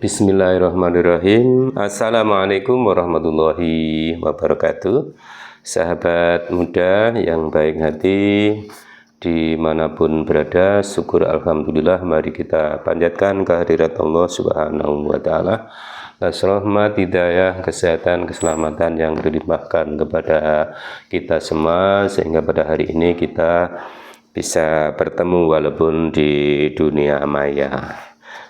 Bismillahirrahmanirrahim. Assalamualaikum warahmatullahi wabarakatuh. Sahabat muda yang baik hati dimanapun berada, syukur alhamdulillah, mari kita panjatkan kehadirat Allah Subhanahu wa Ta'ala. Rahmat, hidayah, kesehatan, keselamatan yang dilimpahkan kepada kita semua, sehingga pada hari ini kita bisa bertemu walaupun di dunia maya.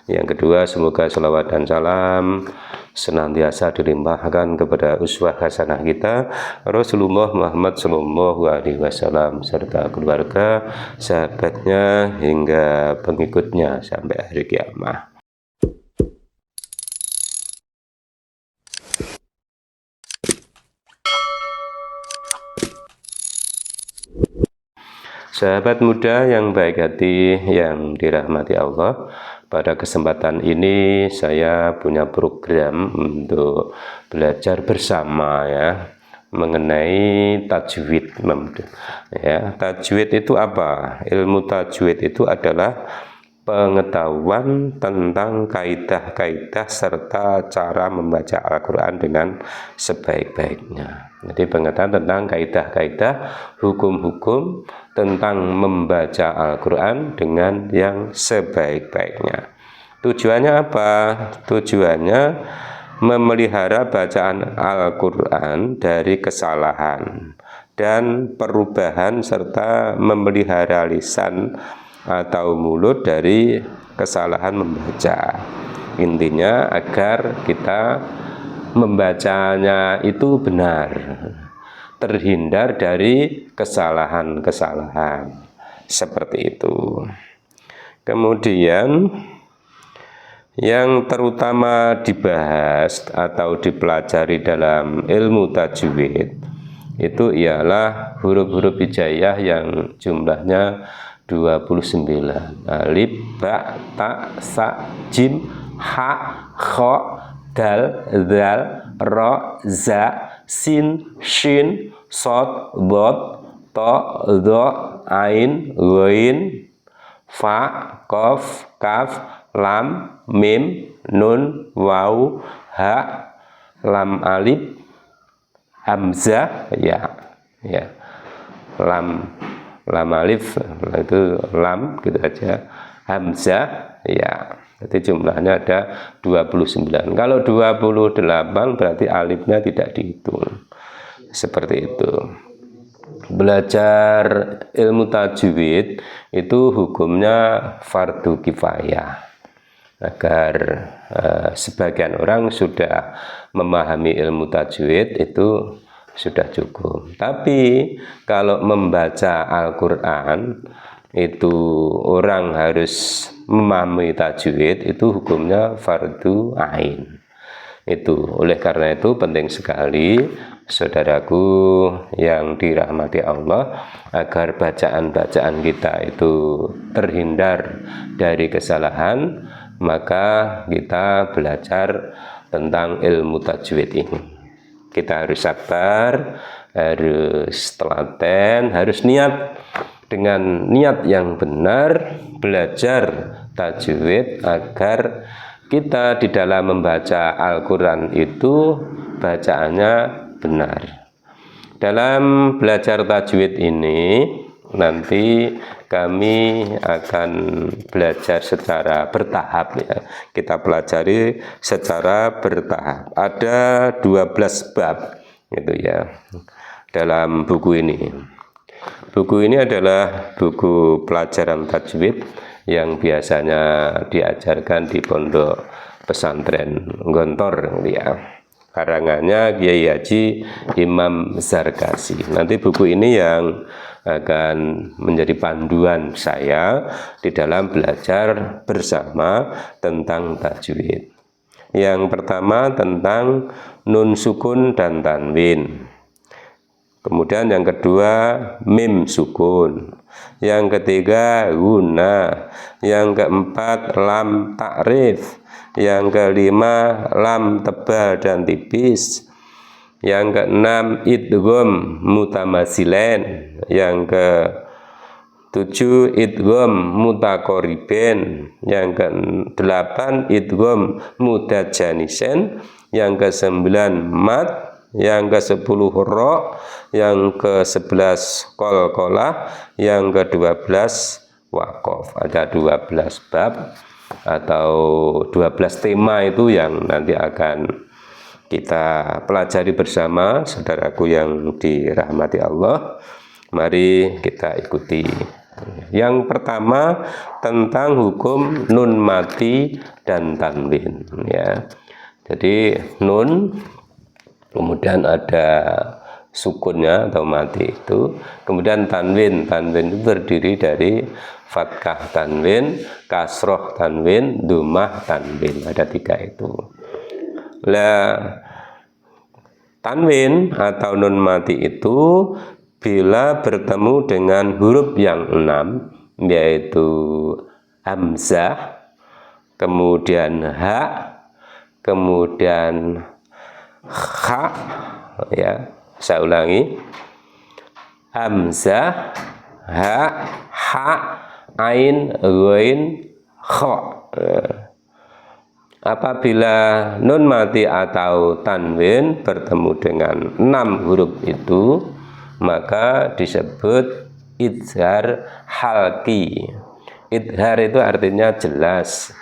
Yang kedua, semoga salawat dan salam senantiasa dilimpahkan kepada uswah hasanah kita Rasulullah Muhammad Sallallahu Alaihi Wasallam serta keluarga, sahabatnya hingga pengikutnya sampai hari kiamat. Sahabat muda yang baik hati yang dirahmati Allah, pada kesempatan ini saya punya program untuk belajar bersama mengenai tajwid. Tajwid itu apa? Ilmu tajwid itu adalah pengetahuan tentang kaidah-kaidah serta cara membaca Al-Quran dengan sebaik-baiknya. Jadi pengetahuan tentang kaidah-kaidah, hukum-hukum tentang membaca Al-Quran dengan yang sebaik-baiknya. Tujuannya apa? Tujuannya memelihara bacaan Al-Quran dari kesalahan dan perubahan, serta memelihara lisan atau mulut dari kesalahan membaca. Intinya agar kita membacanya itu benar, terhindar dari kesalahan-kesalahan seperti itu. Kemudian yang terutama dibahas atau dipelajari dalam ilmu tajwid itu ialah huruf-huruf hijaiyah yang jumlahnya 29. Alif, ba, ta, sa, jim, ha, kha, dal, zal, ra, za, sin, shin, sod, dot, to, do, ain, ghain, fa, qaf, kaf, lam, mim, nun, waw, ha, lam alif, hamzah, lam alif itu lam gitu aja, hamzah jadi jumlahnya ada 29. Kalau 28 berarti alifnya tidak dihitung. Seperti itu. Belajar ilmu tajwid itu hukumnya fardu kifayah. Agar sebagian orang sudah memahami ilmu tajwid itu sudah cukup. Tapi kalau membaca Al-Quran itu orang harus memahami tajwid, itu hukumnya fardu ain. Itu oleh karena itu penting sekali saudaraku yang dirahmati Allah, agar bacaan-bacaan kita itu terhindar dari kesalahan, maka kita belajar tentang ilmu tajwid ini. Kita harus sabar, harus telaten, harus niat dengan niat yang benar belajar tajwid, agar kita di dalam membaca Al-Quran itu bacaannya benar. Dalam belajar tajwid ini nanti kami akan belajar secara bertahap Kita pelajari secara bertahap. Ada 12 bab gitu dalam buku ini. Buku ini adalah buku pelajaran tajwid yang biasanya diajarkan di pondok pesantren Gontor Karangannya Kiai Haji Imam Zarkasi. Nanti buku ini yang akan menjadi panduan saya di dalam belajar bersama tentang tajwid. Yang pertama tentang nun sukun dan tanwin. Kemudian yang kedua mim sukun. Yang ketiga guna. Yang keempat lam takrif. Yang kelima lam tebal dan tipis. Yang keenam idgham mutamasilen. Yang 7 idgham mutaqaribain, yang ke-8 idgham mutajanisen, yang ke-9 mat, yang ke-10 ra, yang ke-11 qalqalah, yang ke-12 waqaf. Ada 12 bab atau 12 tema itu yang nanti akan kita pelajari bersama, saudaraku yang dirahmati Allah. Mari kita ikuti. Yang pertama tentang hukum nun mati dan tanwin, ya. Jadi nun, kemudian ada sukunnya atau mati itu, kemudian tanwin. Tanwin itu terdiri dari fathah tanwin, kasroh tanwin, dhammah tanwin. Ada 3 itu. Lah, tanwin atau nun mati itu bila bertemu dengan huruf yang 6, yaitu hamzah, kemudian ha, kemudian kha, ya, saya ulangi, hamzah, ha, ha, ain, ghain, kha. Apabila nun mati atau tanwin bertemu dengan 6 huruf itu, maka disebut idhar halqi. Idhar itu artinya jelas.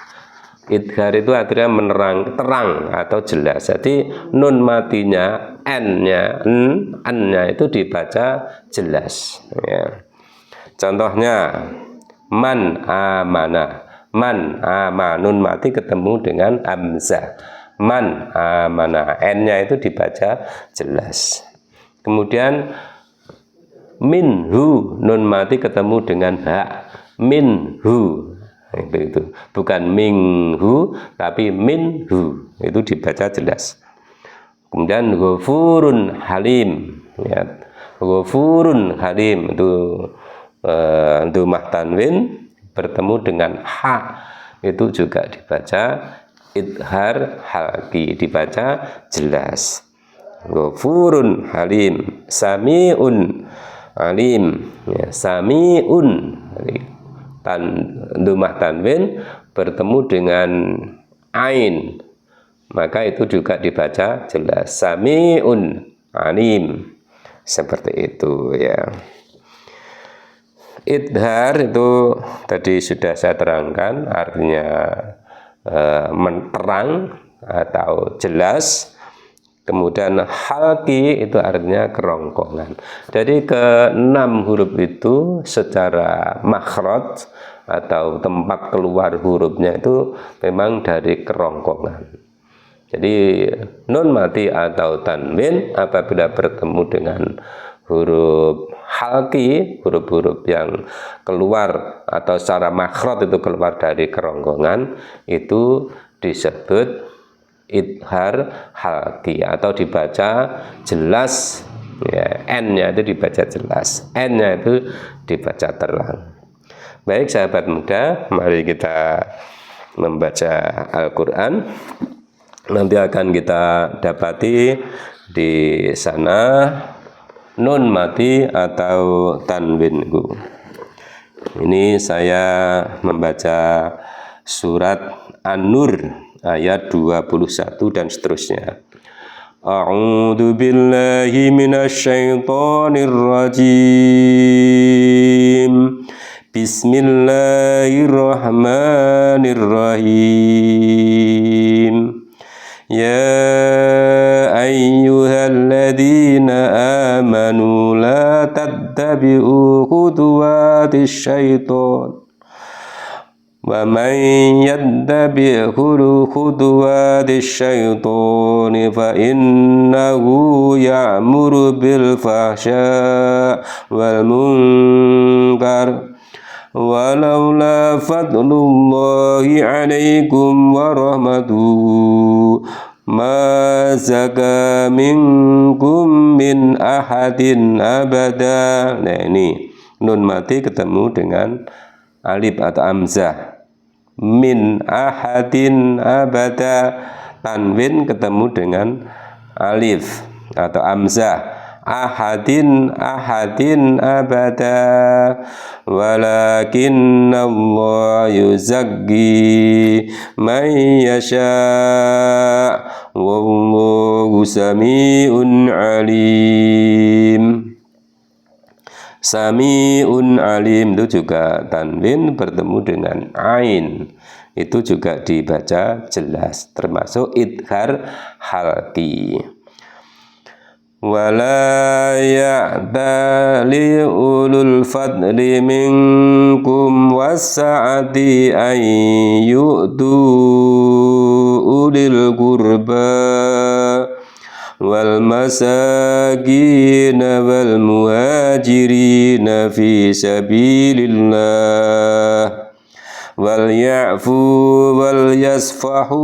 Idhar itu artinya menerang, terang atau jelas. Jadi nun matinya, n-nya itu dibaca jelas, ya. Contohnya man amana. Man ama, nun mati ketemu dengan hamzah. Man amana, n-nya itu dibaca jelas. Kemudian minhu, nun mati ketemu dengan ha. Minhu, itu bukan minghu tapi minhu, itu dibaca jelas. Kemudian ghafurun halim, ya. Ghafurun halim itu dhammah tanwin bertemu dengan ha, itu juga dibaca idhar halqi, dibaca jelas. Ghafurun halim, samiun alim, ya, samiun, dhammah tanwin bertemu dengan ain, maka itu juga dibaca jelas, samiun alim, seperti itu, ya. Idhar itu tadi sudah saya terangkan, artinya terang atau jelas. Kemudian halqi itu artinya kerongkongan. Jadi ke-6 huruf itu secara makhraj atau tempat keluar hurufnya itu memang dari kerongkongan. Jadi nun mati atau tanwin apabila bertemu dengan huruf halqi, huruf-huruf yang keluar atau secara makhraj itu keluar dari kerongkongan, itu disebut idhar halqi atau dibaca jelas, ya. N-nya itu dibaca jelas, N-nya itu dibaca terang. Baik sahabat muda, mari kita membaca Al-Quran. Nanti akan kita dapati di sana nun mati atau tanwin. Ini saya membaca surat An-Nur ayat 21 dan seterusnya. A'udzu billahi minasyaitonir rajim. Bismillahirrahmanirrahim. Ya ayyuhalladzina amanu la tattabi'u khutuwatis syaitan. Wa man yattabi' khutuwatis syaitani fa innahu ya'muru bil fahsya wal munkar walaula fadlullahi 'alaikum wa rahmatuhu ma zaka minkum min ahadin abada. Nah, ini nun mati ketemu dengan alif atau hamzah. Min ahadin abada, tanwin ketemu dengan alif atau hamzah. ahadin abada walakinna Allah yuzakki man yasha wallahu sami'un alim. Sami'un alim itu juga tanwin bertemu dengan ain, itu juga dibaca jelas, termasuk idghar halqi. Wala ya'tali ulul fadli minkum wassa'ati an yu'tu ulil qurba wal masakin wal muhajirin fi sabilillah wal ya'fu wal yasfahu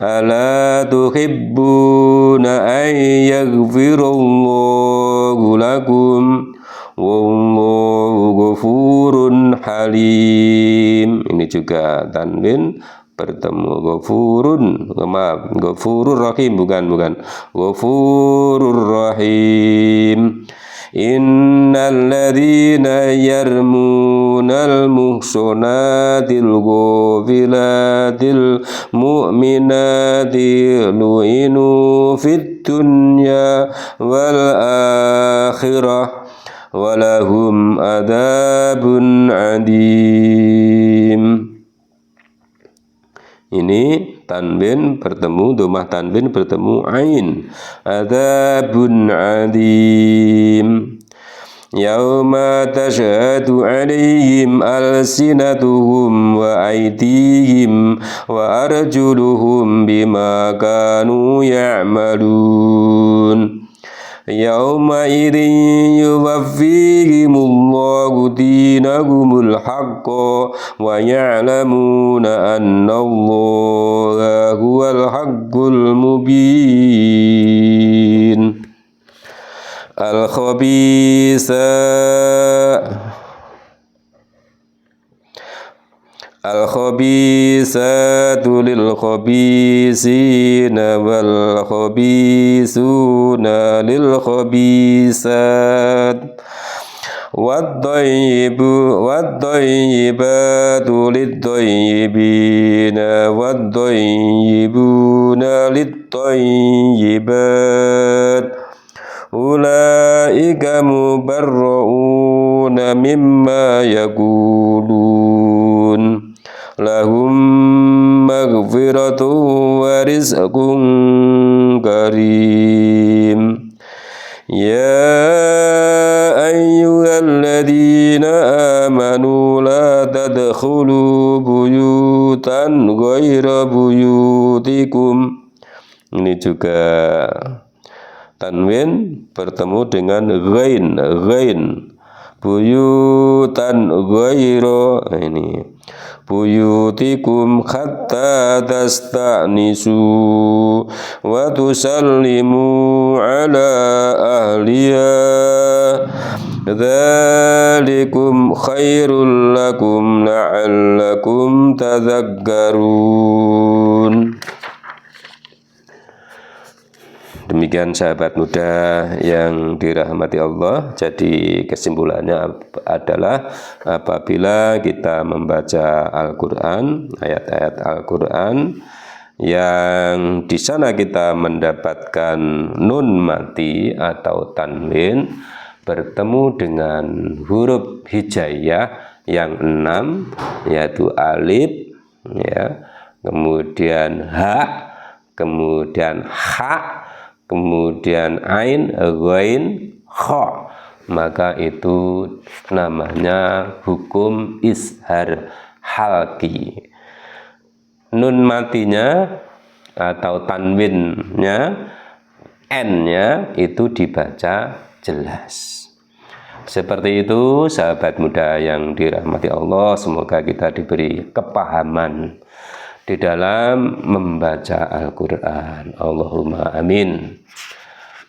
ala tuhibbuna an yaghfirallahu lakum wallahu ghafurun halim. Ini juga tanwin bertemu ghafurun, maaf, ghafurur rahim, bukan ghafurur rahim. Innal ladzina yarmunal muhsanatil ghafilatil mu'minati lu'inu fid dunya wal akhirah walahum adzabun adim. Ini tanwin bertemu, domah tanwin bertemu ain, adzabun adim. Yauma tashhadu alaihim alsinatuhum wa aydihim wa arjuluhum bima kanu ya'malun. Yauma idzin yuwaffihimullahu dinahumul haqqa wa ya'lamuna annallaha huwal haqqul mubin. Al-khabisatu lil-khabisina wal-khabisuna lil-khabisat wad-dayyibatu lid-dayyibina wad-dayyibuna lid-dayyibat ulaika mubarra'una mimma yaqulun lahum maghfiratun wa rizqun karim. Ya ayyuhalladzina amanu la tadkhulu buyutan ghaira buyutikum. Ini juga tanwin bertemu dengan ghain, buyutan ghaira, ini buyutikum hatta tasta'nisu wa tusallimu ala ahliya dzalikum khairul lakum la'allakum tadhakkarun. Demikian sahabat muda yang dirahmati Allah. Jadi kesimpulannya adalah apabila kita membaca Al-Quran, ayat-ayat Al-Quran yang di sana kita mendapatkan nun mati atau tanwin bertemu dengan huruf hijaiyah yang 6, yaitu alif, ya, kemudian ha, kemudian ha, kemudian ain, ghain, kha, maka itu namanya hukum izhar halqi. Nun matinya atau tanwinnya, n-nya itu dibaca jelas. Seperti itu sahabat muda yang dirahmati Allah, semoga kita diberi kepahaman di dalam membaca Al-Quran. Allahumma amin.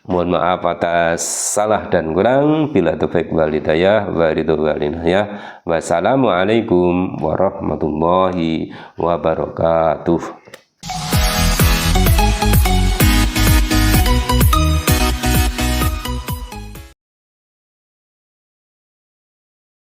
Mohon maaf atas salah dan kurang. Bila taufik wal hidayah wa ridho wal inayah. Wassalamualaikum warahmatullahi wabarakatuh.